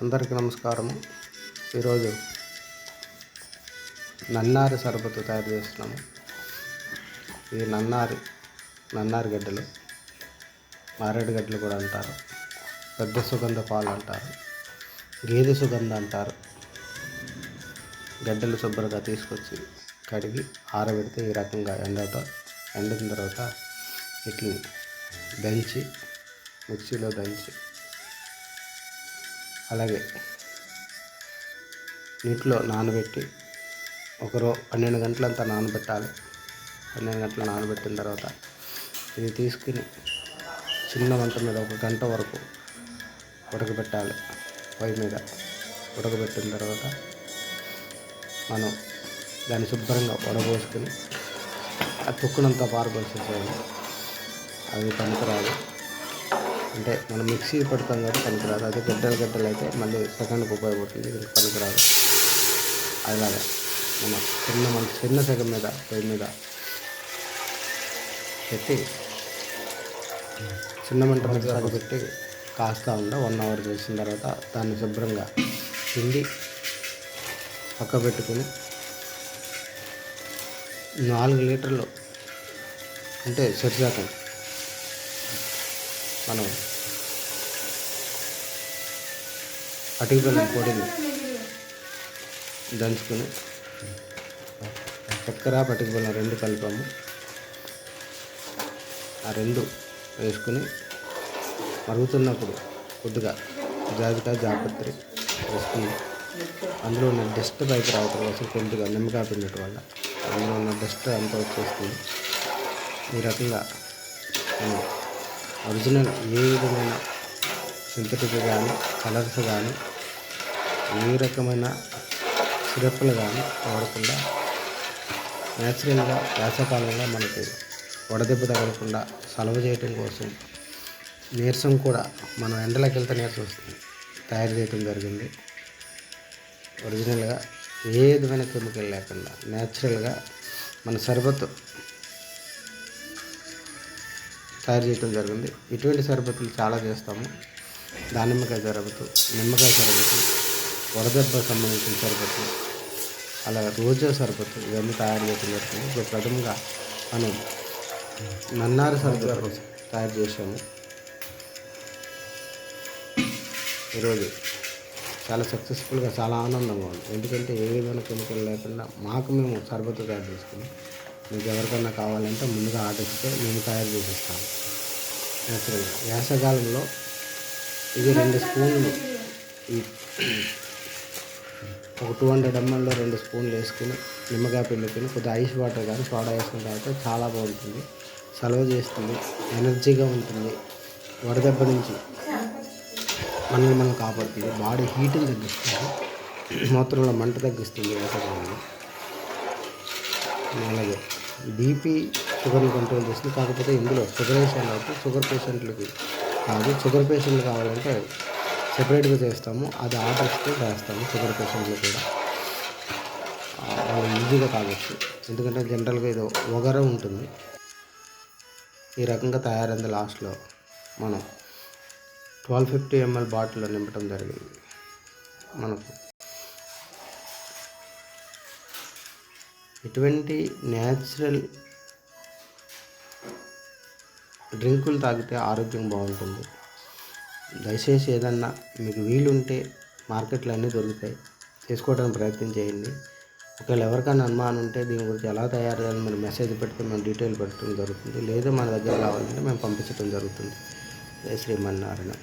అందరికీ నమస్కారము. ఈరోజు నన్నారి సర్బత్తు తయారు చేస్తున్నాము. ఈ నన్నారి గడ్డలు, మారేడు గడ్డలు కూడా అంటారు, పెద్ద సుగంధ పాలు అంటారు, గేదె సుగంధ అంటారు. గడ్డలు శుభ్రంగా తీసుకొచ్చి కడిగి ఆరబెడితే ఈ రకంగా ఎండిన తర్వాత వీటిని దంచి మిక్సీలో దంచి అలాగే నీటిలో నానబెట్టి 12 గంటలంతా నానబెట్టాలి. 12 గంటలు నానబెట్టిన తర్వాత ఇది తీసుకుని చిన్న మంట మీద 1 గంట వరకు ఉడకబెట్టాలి. పొయ్యి మీద ఉడకబెట్టిన తర్వాత మనం దాన్ని శుభ్రంగా వడబోసుకుని ఆ తుక్కునంతా పారబోసేసేయాలి. అది పనికిరాదు, అంటే మనం మిక్సీ పెడతాం కాబట్టి పనికిరాదు. అదే గడ్డలు అయితే మళ్ళీ సెకండ్కి ఉపయోగపడుతుంది, ఇది పనికిరాదు. అలాగే మనం చిన్న సెగ మీద పొయ్యి మీద పెట్టి చిన్న మంట మీద సెగ పెట్టి కాస్తా 1 అవర్ చేసిన తర్వాత దాన్ని శుభ్రంగా పిండి పక్క పెట్టుకుని 4 లీటర్లు అంటే సరిశాతం మనం అటికి బెల్లం పొడిని దంచుకుని చక్కెర పటిక బెల్లం 2 కలిపాము. ఆ 2 వేసుకుని మరుగుతున్నప్పుడు కొద్దిగా జాపత్రి వేసుకుని అందులో ఉన్న డస్ట్ పైకి రావటం కోసం కొద్దిగా నిమ్మకాయ పిండటం వల్ల అందులో ఉన్న డస్ట్ అంతా వచ్చేస్తుంది. ఈ రకంగా మనం ఒరిజినల్ ఏ విధమైన సింథటిక్ కానీ కలర్స్ కానీ ఏ రకమైన సిరప్లు కానీ వాడకుండా న్యాచురల్గా వేసవకాలంలో మనకి వడదెబ్బ తగలకుండా సలవ చేయటం కోసం నీరసం కూడా మనం ఎండలోకి వెళ్తే నీరసం వస్తుంది తయారు చేయటం జరిగింది. ఒరిజినల్గా ఏ విధమైన కెమికల్ లేకుండా న్యాచురల్గా మన సర్బత్తు తయారు చేయటం జరిగింది. ఇటువంటి సర్బత్తులు చాలా చేస్తాము. దానిమ్మకాయ సర్బత్తు, నిమ్మకాయ సర్బత్తు, వడదెబ్బ సంబంధించిన సర్బత్తు, అలాగే రోజా సర్బత్తు, ఇవన్నీ తయారు చేయడం జరుగుతుంది. ఇప్పుడు ప్రథమంగా మనం నన్నారి సర్బత్తు తయారు చేసాము. ఈరోజు చాలా సక్సెస్ఫుల్గా, చాలా ఆనందంగా ఉంది. ఎందుకంటే ఏ విధమైన కెమికల్ లేకుండా మేము సర్బత్తు తయారు చేసుకున్నాం. మీకు ఎవరికైనా కావాలంటే ముందుగా ఆర్డర్ ఇస్తే మేము తయారు చేసిస్తాము. నేచురల్గా వేసవకాలంలో ఇది 2 స్పూన్లు, ఈ ఒక 200 ml 2 స్పూన్లు వేసుకుని నిమ్మకాయ పిండుకొని కొద్దిగా ఐస్ వాటర్ కానీ సోడా వేసుకున్న తర్వాత చాలా బాగుంటుంది. సలవ చేస్తుంది, ఎనర్జీగా ఉంటుంది, వడదెబ్బ నుంచి మనం కాపాడుతుంది, బాడీ హీట్ని తగ్గిస్తుంది, మూత్రంలో మంట తగ్గిస్తుంది వేసవకాలంలో. అలాగే బీపీ షుగర్ని కంట్రోల్ చేస్తుంది. కాకపోతే ఇందులో షుగర్ వేసాను కాబట్టి షుగర్ పేషెంట్లకి కాదు, షుగర్ పేషెంట్లు కావాలంటే సెపరేట్గా చేస్తాము. అది ఆర్డర్ ఇస్తే చేస్తాము. షుగర్ పేషెంట్లు కూడా వాళ్ళు ఈజీగా తాగొచ్చు, ఎందుకంటే జనరల్గా ఇది ఒగర ఉంటుంది. ఈ రకంగా తయారైంది. లాస్ట్లో మనం 1250 ml బాటిల్లో నింపడం జరిగింది. మనకు ఇటువంటి న్యాచురల్ డ్రింకులు తాగితే ఆరోగ్యం బాగుంటుంది. దయచేసి ఏదన్నా మీకు వీలుంటే మార్కెట్లో అన్నీ దొరుకుతాయి, చేసుకోవడానికి ప్రయత్నం చేయండి. ఒకవేళ ఎవరికైనా అనుమానం ఉంటే దీని గురించి ఎలా తయారు చేయాలని మీరు మెసేజ్ పెడితే మేము డీటెయిల్ పెట్టడం జరుగుతుంది. లేదా మన దగ్గర కావాలంటే మేము పంపించడం జరుగుతుంది. జై శ్రీమన్నారాయణ.